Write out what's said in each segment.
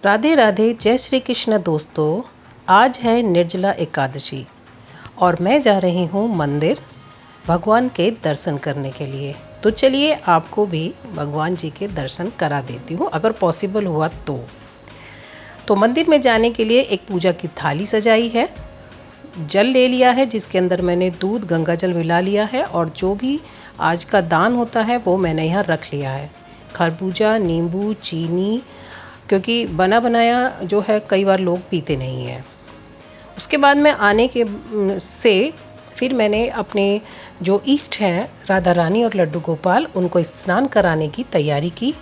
राधे राधे, जय श्री कृष्ण दोस्तों। आज है निर्जला एकादशी और मैं जा रही हूँ मंदिर भगवान के दर्शन करने के लिए। तो चलिए आपको भी भगवान जी के दर्शन करा देती हूँ अगर पॉसिबल हुआ तो मंदिर में जाने के लिए एक पूजा की थाली सजाई है, जल ले लिया है जिसके अंदर मैंने दूध गंगा जल मिला लिया है और जो भी आज का दान होता है वो मैंने यहाँ रख लिया है। खरबूजा, नींबू, चीनी, क्योंकि बना बनाया जो है कई बार लोग पीते नहीं हैं। उसके बाद में आने के से फिर मैंने अपने जो इष्ट हैं राधा रानी और लड्डू गोपाल उनको स्नान कराने की तैयारी की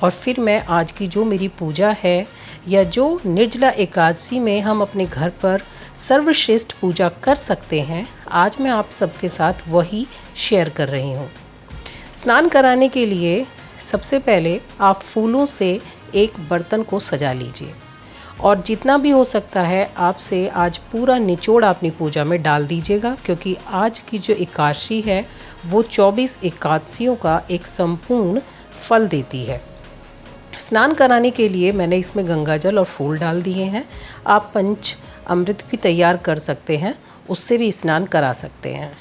और फिर मैं आज की जो मेरी पूजा है या जो निर्जला एकादशी में हम अपने घर पर सर्वश्रेष्ठ पूजा कर सकते हैं, आज मैं आप सबके साथ वही शेयर कर रही हूँ। स्नान कराने के लिए सबसे पहले आप फूलों से एक बर्तन को सजा लीजिए और जितना भी हो सकता है आपसे आज पूरा निचोड़ अपनी पूजा में डाल दीजिएगा, क्योंकि आज की जो एकादशी है वो 24 एकादशियों का एक संपूर्ण फल देती है। स्नान कराने के लिए मैंने इसमें गंगा जल और फूल डाल दिए हैं। आप पंच अमृत भी तैयार कर सकते हैं, उससे भी स्नान करा सकते हैं।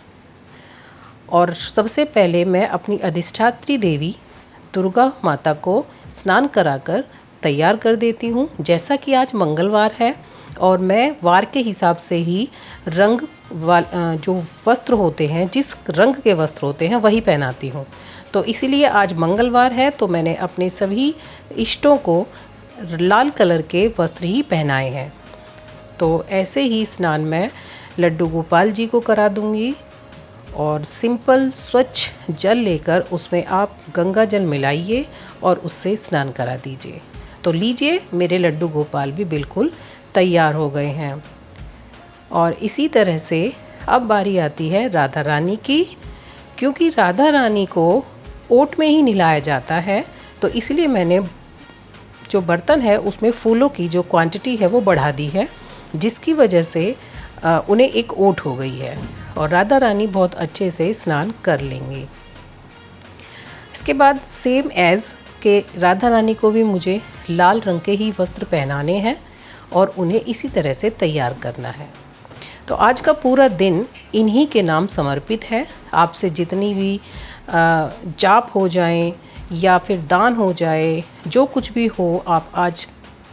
और सबसे पहले मैं अपनी अधिष्ठात्री देवी दुर्गा माता को स्नान कराकर तैयार कर देती हूँ। जैसा कि आज मंगलवार है और मैं वार के हिसाब से ही रंग जो वस्त्र होते हैं, जिस रंग के वस्त्र होते हैं वही पहनाती हूँ। तो इसीलिए आज मंगलवार है तो मैंने अपने सभी इष्टों को लाल कलर के वस्त्र ही पहनाए हैं। तो ऐसे ही स्नान मैं लड्डू गोपाल जी को करा दूँगी और सिंपल स्वच्छ जल लेकर उसमें आप गंगा जल मिलाइए और उससे स्नान करा दीजिए। तो लीजिए, मेरे लड्डू गोपाल भी बिल्कुल तैयार हो गए हैं। और इसी तरह से अब बारी आती है राधा रानी की, क्योंकि राधा रानी को ओट में ही नहलाया जाता है तो इसलिए मैंने जो बर्तन है उसमें फूलों की जो क्वांटिटी है वो बढ़ा दी है, जिसकी वजह से उन्हें एक ओट हो गई है और राधा रानी बहुत अच्छे से स्नान कर लेंगी। इसके बाद सेम एज़ के राधा रानी को भी मुझे लाल रंग के ही वस्त्र पहनाने हैं और उन्हें इसी तरह से तैयार करना है। तो आज का पूरा दिन इन्हीं के नाम समर्पित है। आपसे जितनी भी जाप हो जाए या फिर दान हो जाए, जो कुछ भी हो आप आज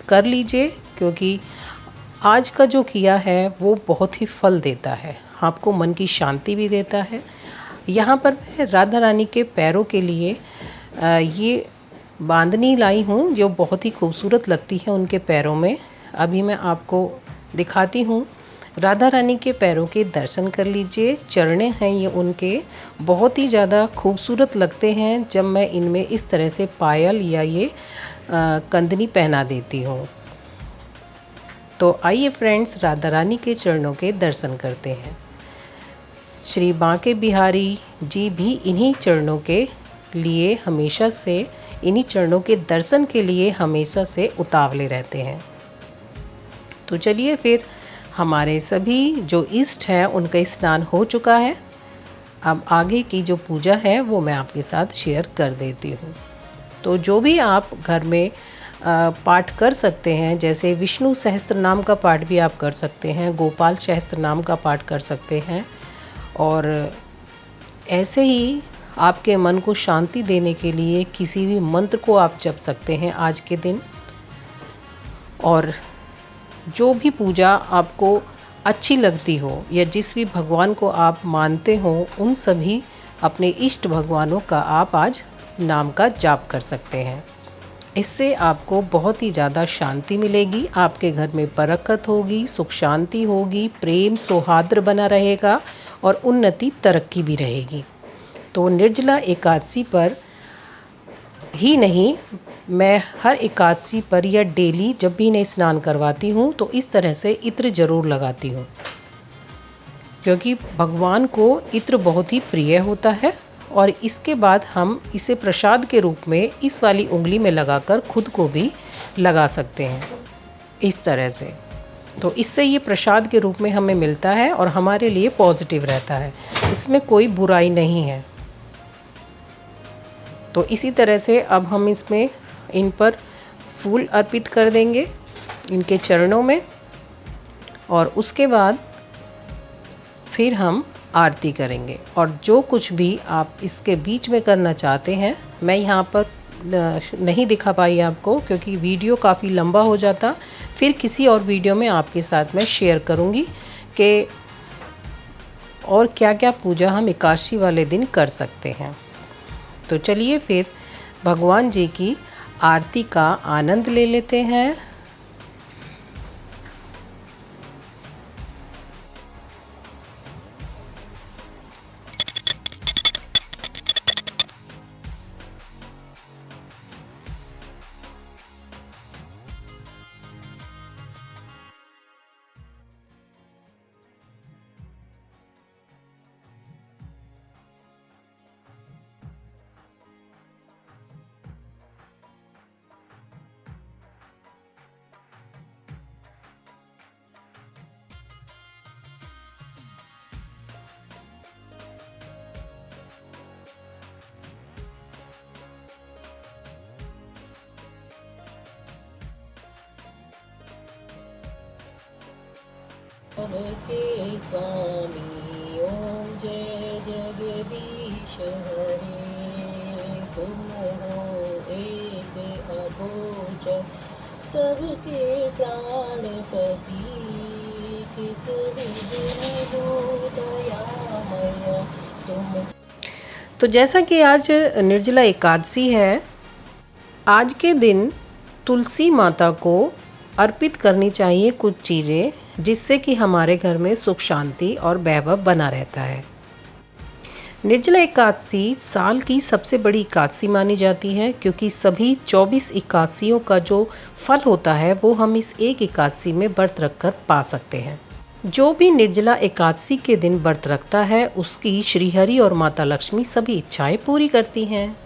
कर लीजिए, क्योंकि आज का जो किया है वो बहुत ही फल देता है, आपको मन की शांति भी देता है। यहाँ पर मैं राधा रानी के पैरों के लिए ये बांधनी लाई हूँ जो बहुत ही खूबसूरत लगती है उनके पैरों में। अभी मैं आपको दिखाती हूँ। राधा रानी के पैरों के दर्शन कर लीजिए। चरणें हैं ये उनके, बहुत ही ज़्यादा खूबसूरत लगते हैं जब मैं इनमें इस तरह से पायल या ये कंदनी पहना देती हूँ। तो आइए फ्रेंड्स, राधा रानी के चरणों के दर्शन करते हैं। श्री बांके बिहारी जी भी इन्हीं चरणों के लिए हमेशा से, इन्हीं चरणों के दर्शन के लिए हमेशा से उतावले रहते हैं। तो चलिए फिर, हमारे सभी जो इष्ट हैं उनका स्नान हो चुका है। अब आगे की जो पूजा है वो मैं आपके साथ शेयर कर देती हूँ। तो जो भी आप घर में पाठ कर सकते हैं, जैसे विष्णु सहस्त्र नाम का पाठ भी आप कर सकते हैं, गोपाल सहस्त्र नाम का पाठ कर सकते हैं और ऐसे ही आपके मन को शांति देने के लिए किसी भी मंत्र को आप जप सकते हैं आज के दिन। और जो भी पूजा आपको अच्छी लगती हो या जिस भी भगवान को आप मानते हो, उन सभी अपने इष्ट भगवानों का आप आज नाम का जाप कर सकते हैं। इससे आपको बहुत ही ज़्यादा शांति मिलेगी, आपके घर में बरकत होगी, सुख शांति होगी, प्रेम सौहार्द बना रहेगा और उन्नति तरक्की भी रहेगी। तो निर्जला एकादशी पर ही नहीं, मैं हर एकादशी पर या डेली जब भी इन्हें स्नान करवाती हूँ तो इस तरह से इत्र ज़रूर लगाती हूँ, क्योंकि भगवान को इत्र बहुत ही प्रिय होता है। और इसके बाद हम इसे प्रसाद के रूप में इस वाली उंगली में लगाकर खुद को भी लगा सकते हैं इस तरह से। तो इससे ये प्रसाद के रूप में हमें मिलता है और हमारे लिए पॉजिटिव रहता है, इसमें कोई बुराई नहीं है। तो इसी तरह से अब हम इसमें इन पर फूल अर्पित कर देंगे इनके चरणों में, और उसके बाद फिर हम आरती करेंगे। और जो कुछ भी आप इसके बीच में करना चाहते हैं, मैं यहाँ पर नहीं दिखा पाई आपको क्योंकि वीडियो काफ़ी लंबा हो जाता। फिर किसी और वीडियो में आपके साथ मैं शेयर करूँगी कि और क्या क्या पूजा हम एकादशी वाले दिन कर सकते हैं। तो चलिए फिर भगवान जी की आरती का आनंद ले लेते हैं। के स्वामी ओम जय जगदीश हरे, तुम हो एक अगोचर सबके प्राणपति, किस विघ्न दूर दयामय तुम। तो जैसा कि आज निर्जला एकादशी है, आज के दिन तुलसी माता को अर्पित करनी चाहिए कुछ चीज़ें, जिससे कि हमारे घर में सुख शांति और वैभव बना रहता है। निर्जला एकादशी साल की सबसे बड़ी एकादशी मानी जाती है क्योंकि सभी 24 एकादशियों का जो फल होता है वो हम इस एक एकादशी में व्रत रखकर पा सकते हैं। जो भी निर्जला एकादशी के दिन व्रत रखता है उसकी श्रीहरि और माता लक्ष्मी सभी इच्छाएं पूरी करती हैं।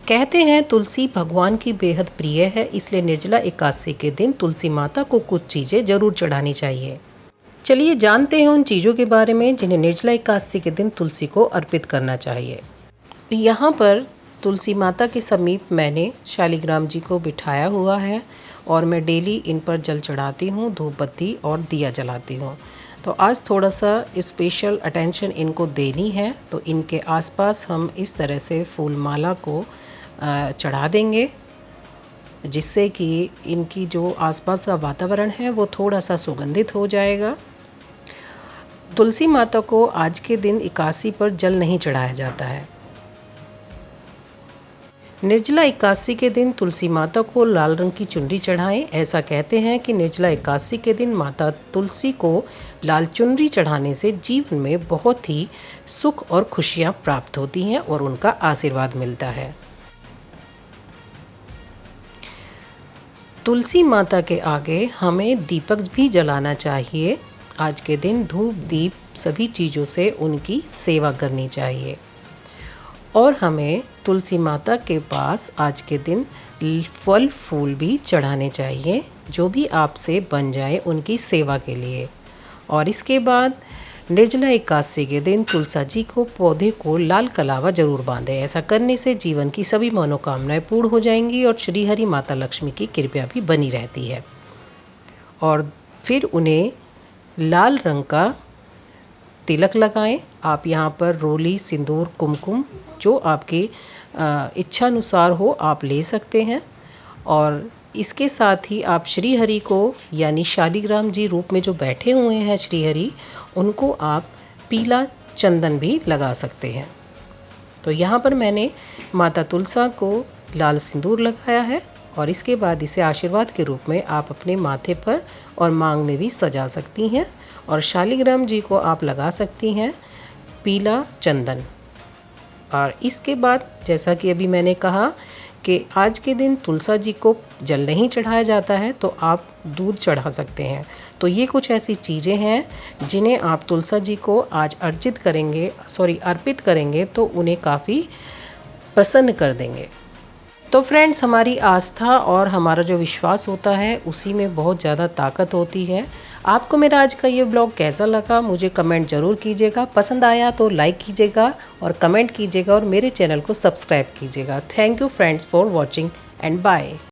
कहते हैं तुलसी भगवान की बेहद प्रिय है, इसलिए निर्जला एकादशी के दिन तुलसी माता को कुछ चीज़ें ज़रूर चढ़ानी चाहिए। चलिए जानते हैं उन चीज़ों के बारे में जिन्हें निर्जला एकादशी के दिन तुलसी को अर्पित करना चाहिए। यहाँ पर तुलसी माता के समीप मैंने शालिग्राम जी को बिठाया हुआ है और मैं डेली इन पर जल चढ़ाती हूँ, धूप बत्ती और दिया जलाती हूँ। तो आज थोड़ा सा स्पेशल अटेंशन इनको देनी है, तो इनके आसपास हम इस तरह से फूल माला को चढ़ा देंगे, जिससे कि इनकी जो आसपास का वातावरण है वो थोड़ा सा सुगंधित हो जाएगा। तुलसी माता को आज के दिन एकादशी पर जल नहीं चढ़ाया जाता है। निर्जला एकादशी के दिन तुलसी माता को लाल रंग की चुनरी चढ़ाएं। ऐसा कहते हैं कि निर्जला एकादशी के दिन माता तुलसी को लाल चुनरी चढ़ाने से जीवन में बहुत ही सुख और खुशियां प्राप्त होती हैं और उनका आशीर्वाद मिलता है। तुलसी माता के आगे हमें दीपक भी जलाना चाहिए। आज के दिन धूप दीप सभी चीज़ों से उनकी सेवा करनी चाहिए और हमें तुलसी माता के पास आज के दिन फल फूल भी चढ़ाने चाहिए, जो भी आपसे बन जाए उनकी सेवा के लिए। और इसके बाद निर्जला एकादशी के दिन तुलसी जी को पौधे को लाल कलावा जरूर बांधें। ऐसा करने से जीवन की सभी मनोकामनाएं पूर्ण हो जाएंगी और श्री हरि माता लक्ष्मी की कृपा भी बनी रहती है। और फिर उन्हें लाल रंग का तिलक लगाएं। आप यहाँ पर रोली, सिंदूर, कुमकुम जो आपकी इच्छानुसार हो आप ले सकते हैं। और इसके साथ ही आप श्री हरि को यानी शालिग्राम जी रूप में जो बैठे हुए हैं श्री हरि, उनको आप पीला चंदन भी लगा सकते हैं। तो यहाँ पर मैंने माता तुलसा को लाल सिंदूर लगाया है और इसके बाद इसे आशीर्वाद के रूप में आप अपने माथे पर और मांग में भी सजा सकती हैं। और शालिग्राम जी को आप लगा सकती हैं पीला चंदन। और इसके बाद जैसा कि अभी मैंने कहा कि आज के दिन तुलसा जी को जल नहीं चढ़ाया जाता है, तो आप दूध चढ़ा सकते हैं। तो ये कुछ ऐसी चीज़ें हैं जिन्हें आप तुलसा जी को आज अर्पित करेंगे तो उन्हें काफ़ी प्रसन्न कर देंगे। तो फ्रेंड्स, हमारी आस्था और हमारा जो विश्वास होता है उसी में बहुत ज़्यादा ताकत होती है। आपको मेरा आज का ये ब्लॉग कैसा लगा मुझे कमेंट ज़रूर कीजिएगा। पसंद आया तो लाइक कीजिएगा और कमेंट कीजिएगा और मेरे चैनल को सब्सक्राइब कीजिएगा। Thank you friends for watching and bye.